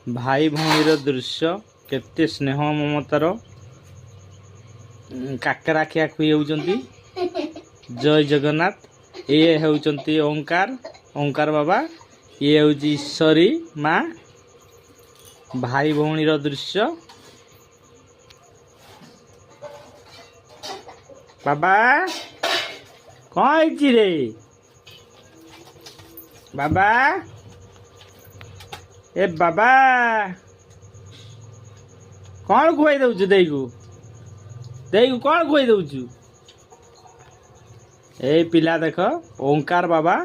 भाई भौणीर दृश्य केते स्नेह ममतार काकरा खिया खुई जय जगन्नाथ। ये होउचंती ओंकार ओंकार बाबा, ये हूँ ईश्वरी माँ। भाई भौणीर दृश्य। बाबा कौन रे बाबा? ए बाबा कौन खुआई दउछु देईकु कौन खुआई दउछु? ए पिला देख ओंकार बाबा।